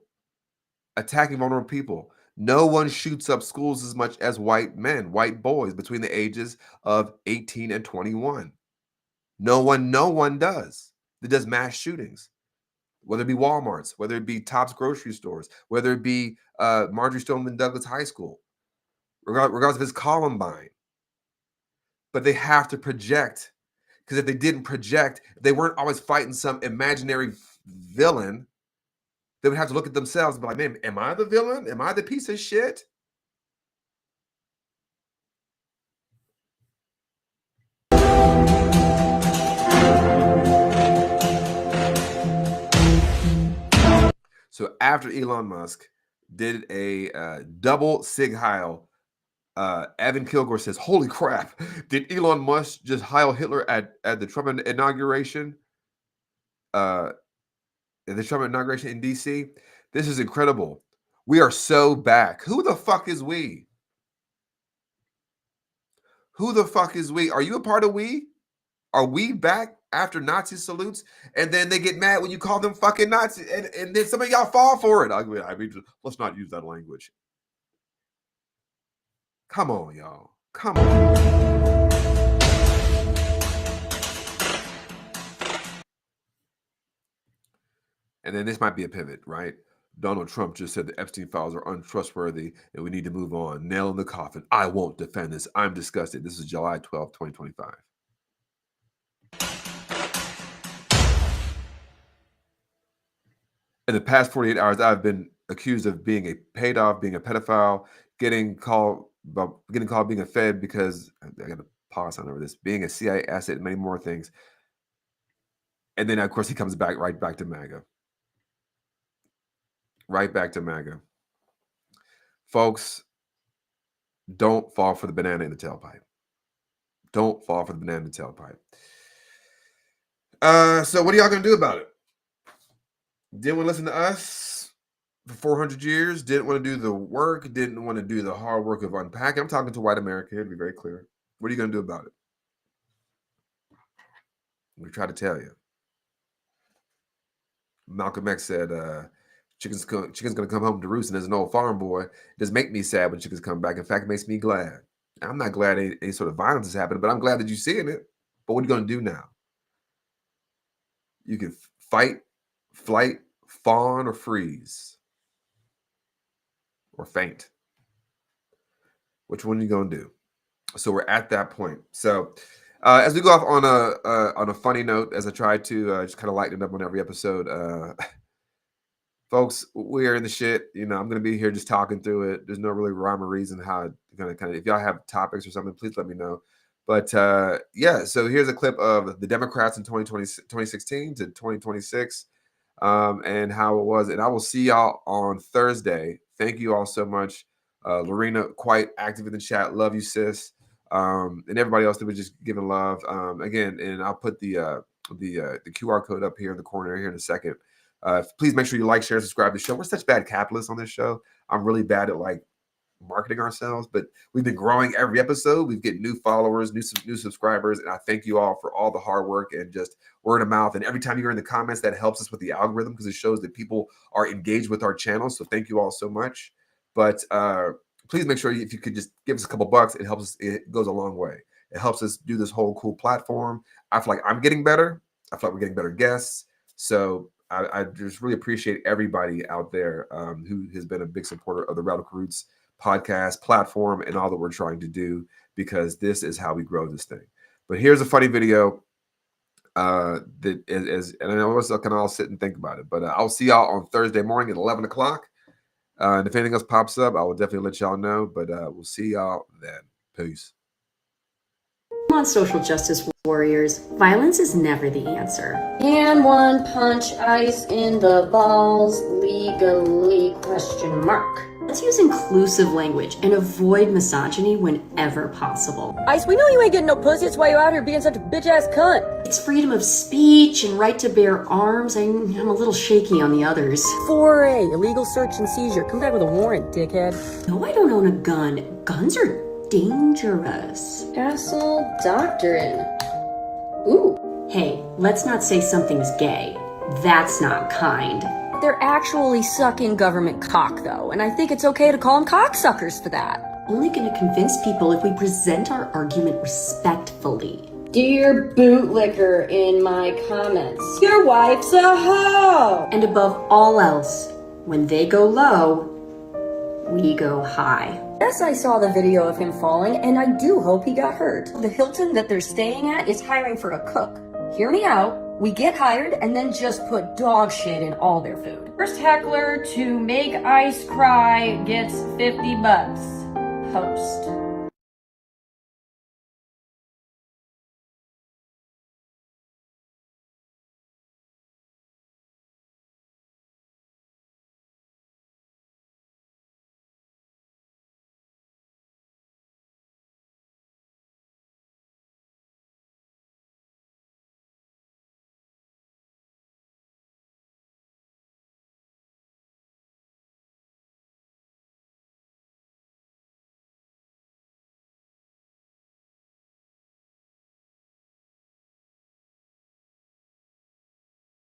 Attacking vulnerable people. No one shoots up schools as much as white men, white boys between the ages of 18 and 21. No one does. That does mass shootings, whether it be Walmarts, whether it be Tops grocery stores, whether it be Marjorie Stoneman Douglas High School, regardless if it's Columbine. But they have to project, because if they didn't project, if they weren't always fighting some imaginary villain, they would have to look at themselves and be like, man, am I the villain? Am I the piece of shit? So after Elon Musk did a double Sig Heil, Evan Kilgore says, holy crap, did Elon Musk just Heil Hitler at the Trump inauguration? The Trump inauguration in DC? This is incredible. We are so back. Who the fuck is we? Who the fuck is we? Are you a part of we? Are we back after Nazi salutes? And then they get mad when you call them fucking Nazis. And then some of y'all fall for it. I mean, let's not use that language. Come on, y'all. Come on. And then this might be a pivot, right? Donald Trump just said the Epstein files are untrustworthy and we need to move on. Nail in the coffin. I won't defend this. I'm disgusted. This is July 12th, 2025. In the past 48 hours, I've been accused of being a pedophile, getting called being a Fed because I got to pause on over this, being a CIA asset, and many more things. And then, of course, he comes right back to MAGA. Right back to MAGA. Folks, don't fall for the banana in the tailpipe. Don't fall for the banana in the tailpipe. So what are y'all going to do about it? Didn't want to listen to us for 400 years. Didn't want to do the work. Didn't want to do the hard work of unpacking. I'm talking to white America here, to be very clear. What are you going to do about it? We try to tell you. Malcolm X said, chicken's going to come home to roost, and as an old farm boy, it does make me sad when chickens come back. In fact, it makes me glad. I'm not glad any sort of violence is happening, but I'm glad that you're seeing it. But what are you going to do now? You can fight, flight, fawn, or freeze. Or faint. Which one are you going to do? So we're at that point. So as we go off on a funny note, as I try to just kind of lighten it up on every episode, folks, we're in the shit. You know, I'm going to be here just talking through it. There's no really rhyme or reason how it's going to kind of, if y'all have topics or something, please let me know. But yeah, so here's a clip of the Democrats in 2016 to 2026 and how it was. And I will see y'all on Thursday. Thank you all so much. Lorena, quite active in the chat. Love you, sis. And everybody else that was just giving love. Again, and I'll put the QR code up here in the corner here in a second. Please make sure you like, share, subscribe to the show. We're such bad capitalists on this show. I'm really bad at like marketing ourselves, but we've been growing every episode. We've getting new followers, new subscribers, and I thank you all for all the hard work and just word of mouth. And every time you're in the comments, that helps us with the algorithm because it shows that people are engaged with our channel. So thank you all so much. But please make sure if you could just give us a couple bucks, it helps us. It goes a long way. It helps us do this whole cool platform. I feel like I'm getting better. I feel like we're getting better guests. So I just really appreciate everybody out there who has been a big supporter of the Radical Roots podcast platform and all that we're trying to do, because this is how we grow this thing. But here's a funny video that is, and I know I can all sit and think about it, but I'll see y'all on Thursday morning at 11 o'clock. And if anything else pops up, I will definitely let y'all know, but we'll see y'all then. Peace. Come on, social justice warriors. Violence is never the answer. Can one punch ICE in the balls legally? ? Let's use inclusive language and avoid misogyny whenever possible. ICE, we know you ain't getting no pussy. That's why you're out here being such a bitch-ass cunt. It's freedom of speech and right to bear arms. I'm a little shaky on the others. 4A, illegal search and seizure. Come back with a warrant, dickhead. No, I don't own a gun. Guns are dangerous. Castle doctrine. Ooh. Hey, let's not say something's gay. That's not kind. They're actually sucking government cock, though, and I think it's okay to call them cocksuckers for that. Only gonna convince people if we present our argument respectfully. Dear bootlicker in my comments, your wife's a hoe! And above all else, when they go low, we go high. Yes, I saw the video of him falling, and I do hope he got hurt. The Hilton that they're staying at is hiring for a cook. Hear me out. We get hired and then just put dog shit in all their food. First heckler to make ICE cry gets $50. Host.